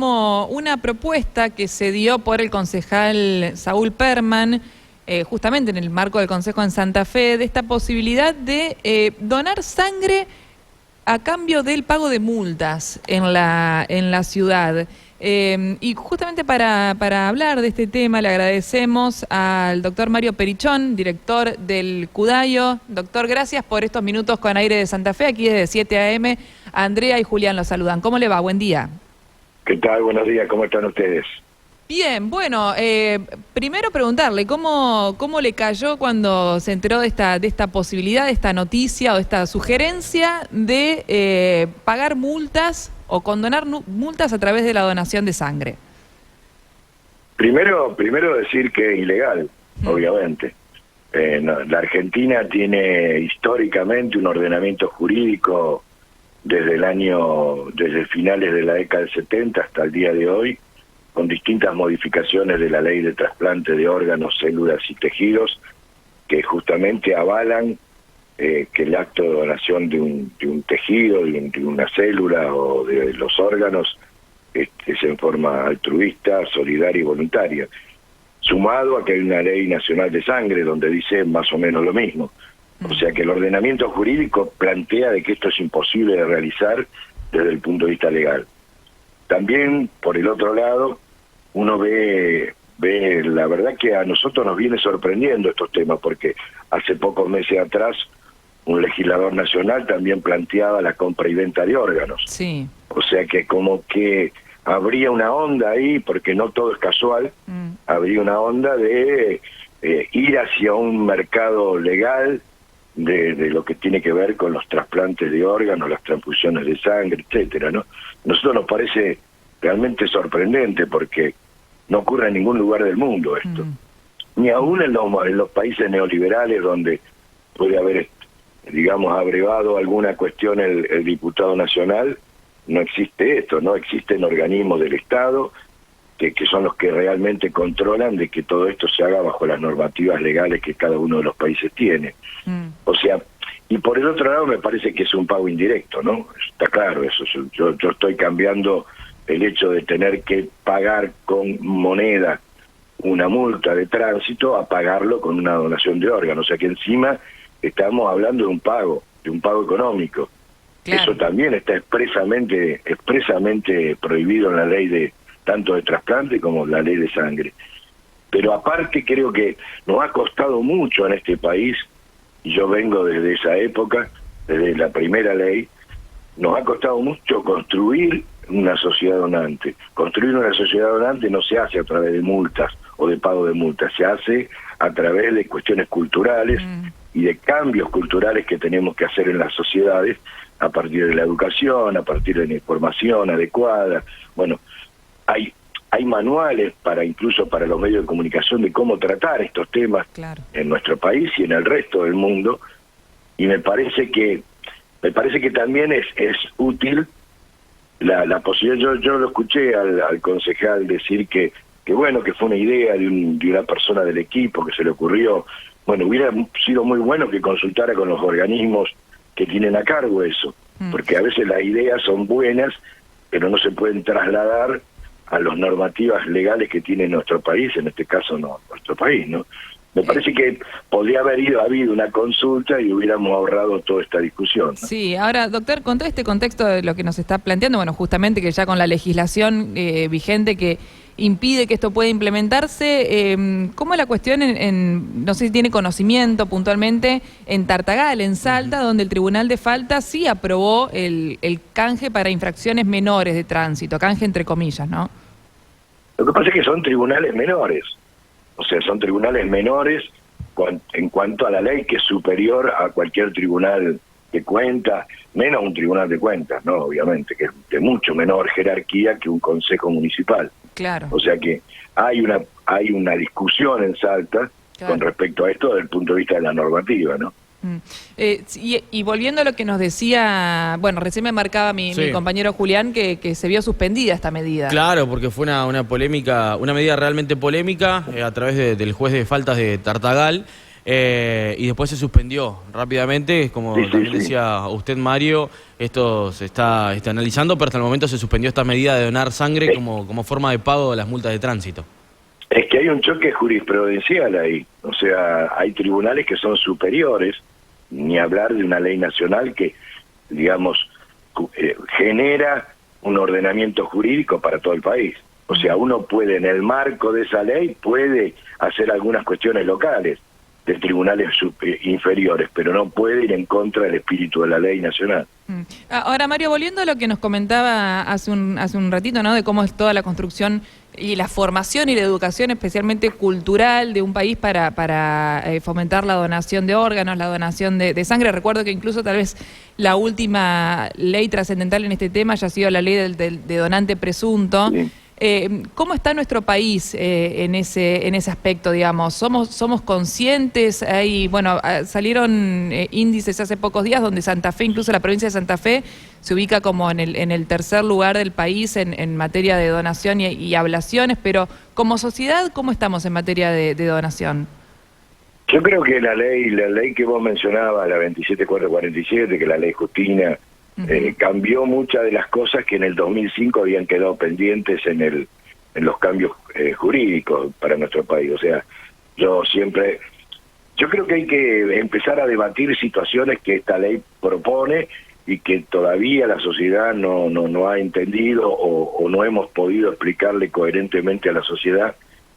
como una propuesta que se dio por el concejal Saúl Perman, justamente en el marco del Consejo en Santa Fe, de esta posibilidad de donar sangre a cambio del pago de multas en la ciudad. Y justamente para hablar de este tema le agradecemos al doctor Mario Perichón, director del Cudayo. Doctor, gracias por estos minutos con Aire de Santa Fe, aquí desde 7 a.m. Andrea y Julián los saludan. ¿Cómo le va? Buen día. ¿Qué tal? Buenos días, ¿cómo están ustedes? Bien, bueno, primero preguntarle, ¿cómo le cayó cuando se enteró de esta posibilidad, de esta noticia o de esta sugerencia de pagar multas o condonar multas a través de la donación de sangre? Primero decir que es ilegal, obviamente. La Argentina tiene históricamente un ordenamiento jurídico desde finales de la década del 70 hasta el día de hoy, con distintas modificaciones de la ley de trasplante de órganos, células y tejidos, que justamente avalan que el acto de donación de un tejido, de una célula o de los órganos es en forma altruista, solidaria y voluntaria. Sumado a que hay una ley nacional de sangre donde dice más o menos lo mismo. O sea que el ordenamiento jurídico plantea de que esto es imposible de realizar desde el punto de vista legal. También, por el otro lado, uno ve la verdad que a nosotros nos viene sorprendiendo estos temas, porque hace pocos meses atrás un legislador nacional también planteaba la compra y venta de órganos. Sí. O sea que como que habría una onda ahí, porque no todo es casual, habría una onda de ir hacia un mercado legal de lo que tiene que ver con los trasplantes de órganos, las transfusiones de sangre, etcétera, ¿no? Nosotros nos parece realmente sorprendente porque no ocurre en ningún lugar del mundo esto. Ni aún en los países neoliberales donde puede haber, digamos, abrevado alguna cuestión el diputado nacional, no existe esto, no existen organismos del Estado que son los que realmente controlan de que todo esto se haga bajo las normativas legales que cada uno de los países tiene. O sea, y por el otro lado me parece que es un pago indirecto, ¿no? Está claro eso. Yo estoy cambiando el hecho de tener que pagar con moneda una multa de tránsito a pagarlo con una donación de órganos. O sea que encima estamos hablando de un pago económico. Claro. Eso también está expresamente prohibido en la ley tanto de trasplante como en la ley de sangre. Pero aparte creo que nos ha costado mucho en este país, y yo vengo desde esa época, desde la primera ley, nos ha costado mucho construir una sociedad donante. Construir una sociedad donante no se hace a través de multas o de pago de multas, se hace a través de cuestiones culturales y de cambios culturales que tenemos que hacer en las sociedades a partir de la educación, a partir de la información adecuada. Bueno, hay manuales incluso para los medios de comunicación de cómo tratar estos temas en nuestro país y en el resto del mundo, y me parece que también es útil la posibilidad. Yo lo escuché al concejal decir que bueno, que fue una idea de una persona del equipo que se le ocurrió. Bueno, hubiera sido muy bueno que consultara con los organismos que tienen a cargo eso, porque a veces las ideas son buenas, pero no se pueden trasladar a las normativas legales que tiene nuestro país, en este caso no nuestro país, ¿no? Me parece que podría haber habido una consulta y hubiéramos ahorrado toda esta discusión, ¿no? Sí, ahora, doctor, con todo este contexto de lo que nos está planteando, bueno, justamente que ya con la legislación vigente que impide que esto pueda implementarse, ¿cómo es la cuestión no sé si tiene conocimiento puntualmente, en Tartagal, en Salta, donde el Tribunal de Faltas sí aprobó el canje para infracciones menores de tránsito, canje entre comillas, ¿no? Lo que pasa es que son tribunales menores. O sea, son tribunales menores en cuanto a la ley, que es superior a cualquier tribunal de cuentas, menos un tribunal de cuentas, ¿no? Obviamente, que es de mucho menor jerarquía que un consejo municipal. Claro. O sea que hay una discusión en Salta con respecto a esto desde el punto de vista de la normativa, ¿no? Y volviendo a lo que nos decía, bueno, recién me marcaba mi compañero Julián que se vio suspendida esta medida. Claro, porque fue una polémica, una medida realmente polémica a través del juez de faltas de Tartagal. y después se suspendió rápidamente, como también decía usted, Mario, esto se está analizando, pero hasta el momento se suspendió esta medida de donar sangre como forma de pago de las multas de tránsito. Es que hay un choque jurisprudencial ahí, o sea, hay tribunales que son superiores, ni hablar de una ley nacional que, digamos, genera un ordenamiento jurídico para todo el país. O sea, uno puede, en el marco de esa ley, puede hacer algunas cuestiones locales de tribunales inferiores, pero no puede ir en contra del espíritu de la ley nacional. Ahora, Mario, volviendo a lo que nos comentaba hace un ratito, ¿no?, de cómo es toda la construcción y la formación y la educación, especialmente cultural, de un país para fomentar la donación de órganos, la donación de sangre. Recuerdo que incluso tal vez la última ley trascendental en este tema haya sido la ley de donante presunto. Sí. ¿Cómo está nuestro país en ese aspecto, digamos? ¿Somos conscientes? Salieron índices hace pocos días donde Santa Fe, incluso la provincia de Santa Fe, se ubica como en el tercer lugar del país en materia de donación y ablaciones, pero como sociedad, ¿cómo estamos en materia de donación? Yo creo que la ley que vos mencionabas, la 27447, que es la ley Justina, cambió muchas de las cosas que en el 2005 habían quedado pendientes en los cambios jurídicos para nuestro país. O sea, yo creo que hay que empezar a debatir situaciones que esta ley propone y que todavía la sociedad no ha entendido o no hemos podido explicarle coherentemente a la sociedad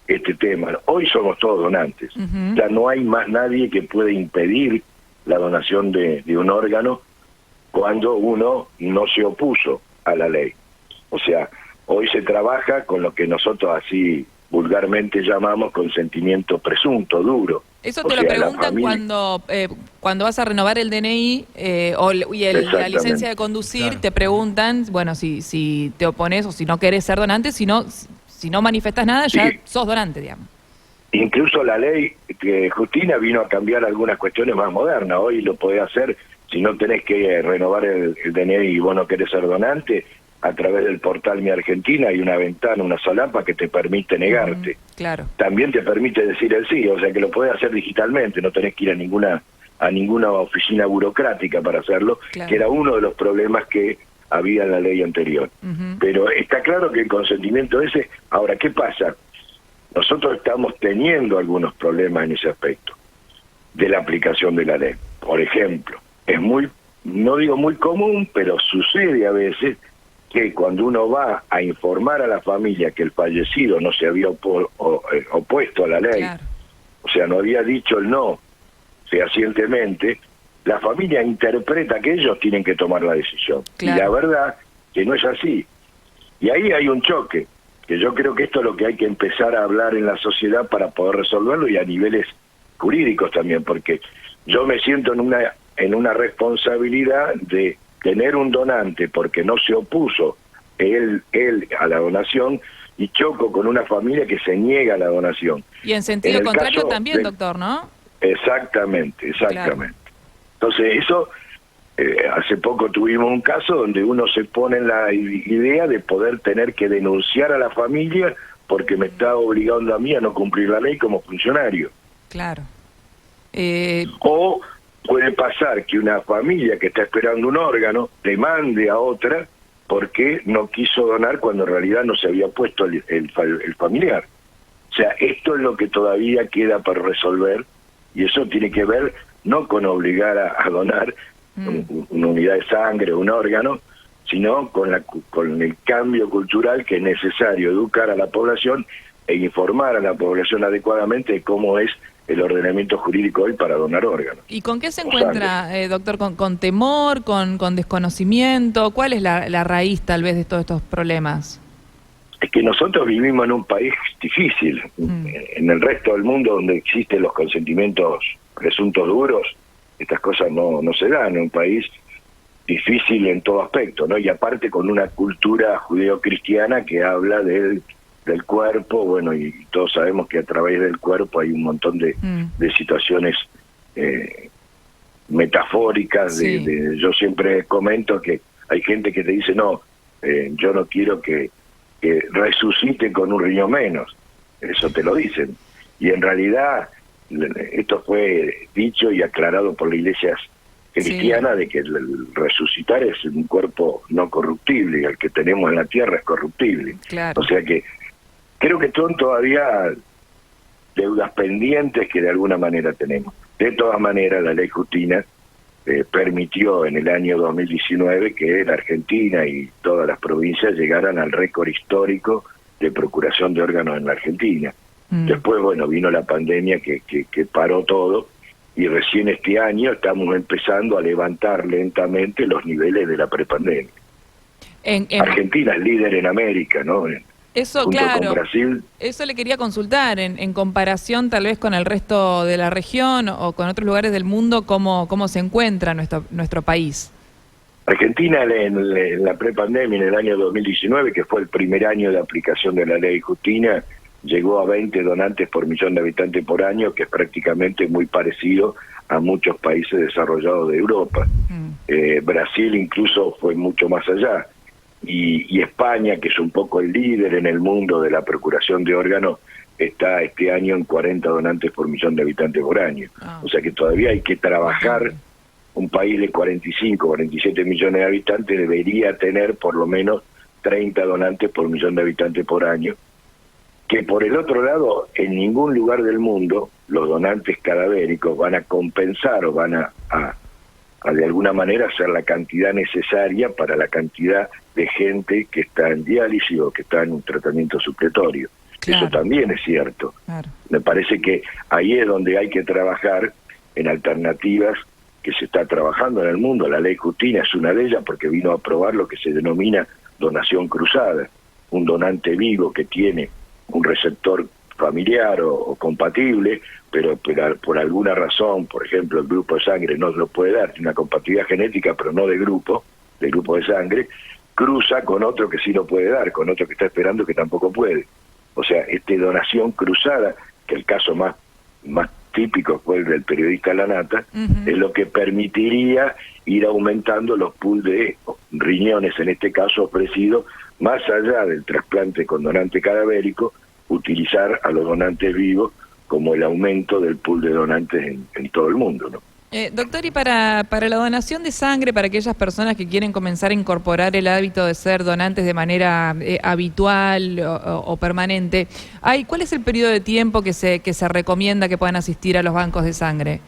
este tema. Hoy somos todos donantes. Ya no hay más nadie que pueda impedir la donación de un órgano cuando uno no se opuso a la ley. O sea, hoy se trabaja con lo que nosotros así vulgarmente llamamos consentimiento presunto, duro. Eso te lo preguntan cuando vas a renovar el DNI la licencia de conducir, claro. Te preguntan, bueno, si te opones o si no querés ser donante, si no manifestas nada, ya sos donante, digamos. Incluso la ley que Justina vino a cambiar algunas cuestiones más modernas. Hoy lo podés hacer. Si no tenés que renovar el DNI y vos no querés ser donante, a través del portal Mi Argentina hay una ventana, una solapa que te permite negarte. Claro. También te permite decir el sí, o sea que lo podés hacer digitalmente, no tenés que ir a ninguna oficina burocrática para hacerlo, claro. Que era uno de los problemas que había en la ley anterior. Pero está claro que el consentimiento ese... Ahora, ¿qué pasa? Nosotros estamos teniendo algunos problemas en ese aspecto de la aplicación de la ley. Por ejemplo, es no digo muy común, pero sucede a veces que cuando uno va a informar a la familia que el fallecido no se había opuesto a la ley, claro. O sea, no había dicho el no fehacientemente, la familia interpreta que ellos tienen que tomar la decisión. Claro. Y la verdad que no es así. Y ahí hay un choque, que yo creo que esto es lo que hay que empezar a hablar en la sociedad para poder resolverlo y a niveles jurídicos también, porque yo me siento en una responsabilidad de tener un donante porque no se opuso él a la donación y choco con una familia que se niega a la donación. Y en sentido contrario también, doctor, ¿no? Exactamente. Claro. Entonces eso, hace poco tuvimos un caso donde uno se pone en la idea de poder tener que denunciar a la familia porque me está obligando a mí a no cumplir la ley como funcionario. Claro. O puede pasar que una familia que está esperando un órgano demande a otra porque no quiso donar cuando en realidad no se había puesto el familiar. O sea, esto es lo que todavía queda para resolver y eso tiene que ver no con obligar a donar una unidad de sangre o un órgano, sino con el cambio cultural que es necesario educar a la población e informar a la población adecuadamente de cómo es el ordenamiento jurídico hoy para donar órganos. ¿Y con qué se encuentra, doctor? ¿Con temor, con desconocimiento? ¿Cuál es la raíz, tal vez, de todos estos problemas? Es que nosotros vivimos en un país difícil. En el resto del mundo, donde existen los consentimientos presuntos duros, estas cosas no se dan. En un país difícil en todo aspecto, ¿no? Y aparte con una cultura judeocristiana que habla del cuerpo, bueno, y todos sabemos que a través del cuerpo hay un montón de situaciones metafóricas. Sí. Yo siempre comento que hay gente que te dice, no, yo no quiero que resucite con un riñón menos. Eso te lo dicen. Y en realidad esto fue dicho y aclarado por la Iglesia cristiana, de que el resucitar es un cuerpo no corruptible, y el que tenemos en la tierra es corruptible. Claro. O sea que creo que son todavía deudas pendientes que de alguna manera tenemos. De todas maneras, la ley Justina permitió en el año 2019 que la Argentina y todas las provincias llegaran al récord histórico de procuración de órganos en la Argentina. Después, bueno, vino la pandemia que paró todo, y recién este año estamos empezando a levantar lentamente los niveles de la prepandemia. Argentina es líder en América, ¿no? Eso, junto claro, con Brasil. eso le quería consultar, en comparación tal vez con el resto de la región o con otros lugares del mundo, ¿cómo se encuentra nuestro país? Argentina en la prepandemia, en el año 2019, que fue el primer año de aplicación de la ley Justina, llegó a 20 donantes por millón de habitantes por año, que es prácticamente muy parecido a muchos países desarrollados de Europa. Brasil incluso fue mucho más allá. Y España, que es un poco el líder en el mundo de la procuración de órganos, está este año en 40 donantes por millón de habitantes por año. O sea que todavía hay que trabajar. Un país de 45, 47 millones de habitantes debería tener por lo menos 30 donantes por millón de habitantes por año, que por el otro lado, en ningún lugar del mundo los donantes cadavéricos van a compensar o van a de alguna manera hacer la cantidad necesaria para la cantidad de gente que está en diálisis o que está en un tratamiento supletorio. Claro. Eso también es cierto. Claro. Me parece que ahí es donde hay que trabajar en alternativas que se está trabajando en el mundo. La ley Justina es una de ellas, porque vino a aprobar lo que se denomina donación cruzada. Un donante vivo que tiene un receptor familiar o compatible, pero por alguna razón, por ejemplo, el grupo de sangre no lo puede dar, tiene una compatibilidad genética, pero no de grupo de sangre, cruza con otro que sí lo puede dar, con otro que está esperando que tampoco puede. O sea, donación cruzada, que el caso más típico fue el del periodista Lanata, es lo que permitiría ir aumentando los pools de riñones, en este caso ofrecido, más allá del trasplante con donante cadavérico, utilizar a los donantes vivos como el aumento del pool de donantes en todo el mundo, ¿no? Doctor, y para la donación de sangre, para aquellas personas que quieren comenzar a incorporar el hábito de ser donantes de manera habitual o permanente, ¿cuál es el periodo de tiempo que se recomienda que puedan asistir a los bancos de sangre?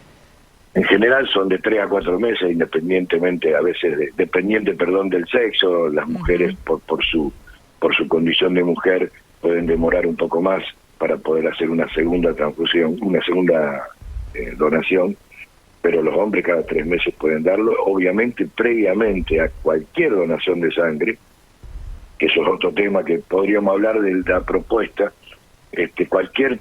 En general son de 3 a 4 meses, independientemente, a veces dependiente del sexo. Las mujeres por su condición de mujer pueden demorar un poco más para poder hacer una segunda transfusión, una segunda donación, pero los hombres cada 3 meses pueden darlo, obviamente previamente a cualquier donación de sangre, que eso es otro tema que podríamos hablar de la propuesta. Cualquier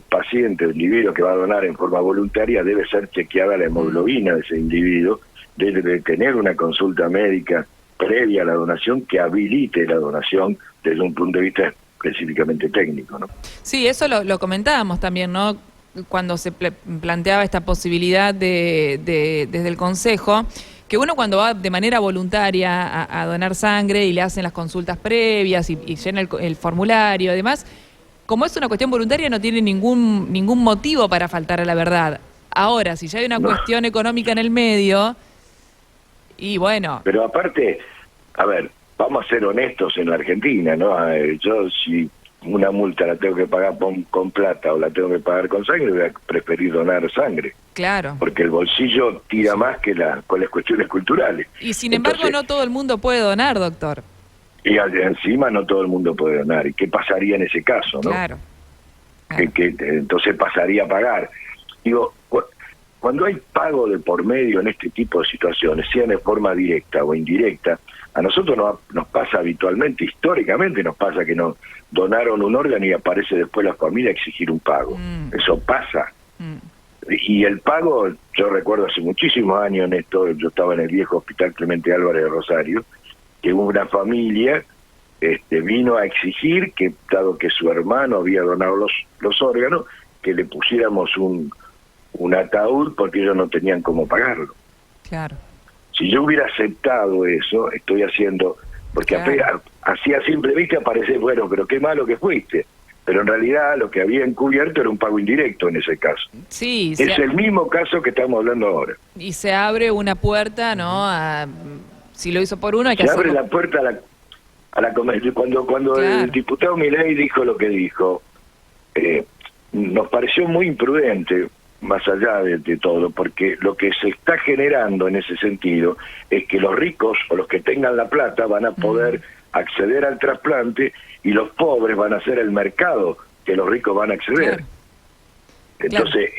paciente o individuo que va a donar en forma voluntaria debe ser chequeada la hemoglobina de ese individuo, debe tener una consulta médica previa a la donación que habilite la donación desde un punto de vista específicamente técnico, ¿no? Sí, eso lo comentábamos también, ¿no? Cuando se planteaba esta posibilidad desde el Consejo, que uno cuando va de manera voluntaria a donar sangre y le hacen las consultas previas y llena el formulario, además, como es una cuestión voluntaria, no tiene ningún motivo para faltar a la verdad. Ahora, si ya hay una cuestión económica en el medio, y bueno... Pero aparte, a ver, vamos a ser honestos en la Argentina, ¿no? Yo si una multa la tengo que pagar con plata o la tengo que pagar con sangre, voy a preferir donar sangre. Claro. Porque el bolsillo tira más que con las cuestiones culturales. Y sin embargo no todo el mundo puede donar, doctor. Y encima no todo el mundo puede donar. ¿Y qué pasaría en ese caso, no? Claro. Que entonces pasaría a pagar. Digo, cuando hay pago de por medio en este tipo de situaciones, sean de forma directa o indirecta, a nosotros nos pasa habitualmente, históricamente nos pasa que nos donaron un órgano y aparece después la familia a exigir un pago. Eso pasa. Y el pago, yo recuerdo hace muchísimos años en esto, yo estaba en el viejo Hospital Clemente Álvarez de Rosario, que una familia vino a exigir que, dado que su hermano había donado los órganos, que le pusiéramos un ataúd porque ellos no tenían cómo pagarlo. Claro. Si yo hubiera aceptado eso, estoy haciendo, porque así a simple vista parece, bueno, pero qué malo que fuiste. pero en realidad lo que había encubierto era un pago indirecto en ese caso. Sí, es el mismo caso que estamos hablando ahora. Y se abre una puerta, ¿no? Si lo hizo por uno, hay que hacerlo. Se hacerlo. abre la puerta a la cuando Claro. el diputado Milei dijo lo que dijo, nos pareció muy imprudente, más allá de todo, porque lo que se está generando en ese sentido es que los ricos o los que tengan la plata van a poder acceder al trasplante y los pobres van a ser el mercado que los ricos van a acceder. Claro. Entonces,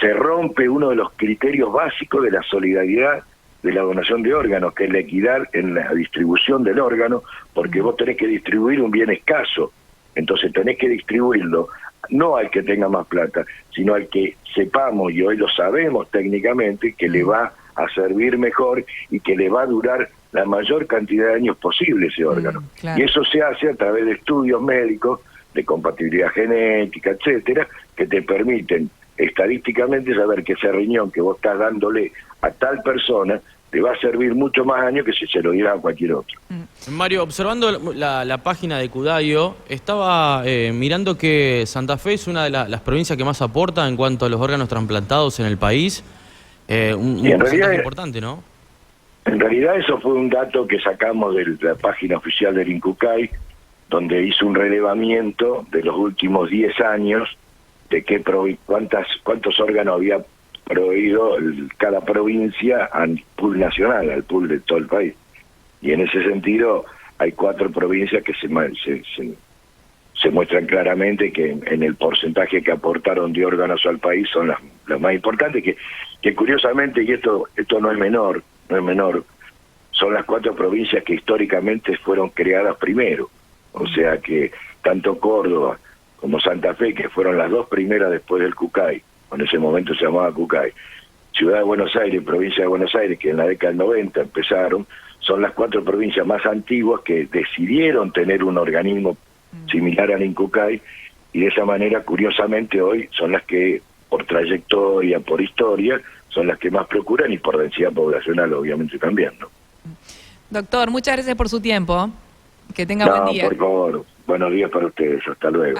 se rompe uno de los criterios básicos de la solidaridad de la donación de órganos, que es la equidad en la distribución del órgano, porque vos tenés que distribuir un bien escaso, entonces tenés que distribuirlo no al que tenga más plata, sino al que sepamos, y hoy lo sabemos técnicamente, que le va a servir mejor y que le va a durar la mayor cantidad de años posible ese órgano. Claro. Y eso se hace a través de estudios médicos, de compatibilidad genética, etcétera, que te permiten estadísticamente saber que ese riñón que vos estás dándole a tal persona te va a servir mucho más años que si se lo diera a cualquier otro. Mario, observando la página de Cudayo, estaba mirando que Santa Fe es una de las provincias que más aporta en cuanto a los órganos trasplantados en el país. Un porcentaje importante, ¿no? En realidad eso fue un dato que sacamos de la página oficial del INCUCAI, donde hizo un relevamiento de los últimos 10 años de cuántos órganos había proveído cada provincia al pool nacional, al pool de todo el país. Y en ese sentido hay 4 provincias que se muestran claramente que en el porcentaje que aportaron de órganos al país son las más importantes, que curiosamente, y esto no es menor, son las 4 provincias que históricamente fueron creadas primero. O sea que tanto Córdoba como Santa Fe, que fueron las 2 primeras después del CUCAI, en ese momento se llamaba CUCAI, Ciudad de Buenos Aires y Provincia de Buenos Aires, que en la década del 90 empezaron, son las 4 provincias más antiguas que decidieron tener un organismo similar al INCUCAI, y de esa manera, curiosamente, hoy son las que, por trayectoria, por historia, son las que más procuran, y por densidad poblacional, obviamente, también, ¿no? Doctor, muchas gracias por su tiempo. Que tenga buen día. Por favor, buenos días para ustedes. Hasta luego.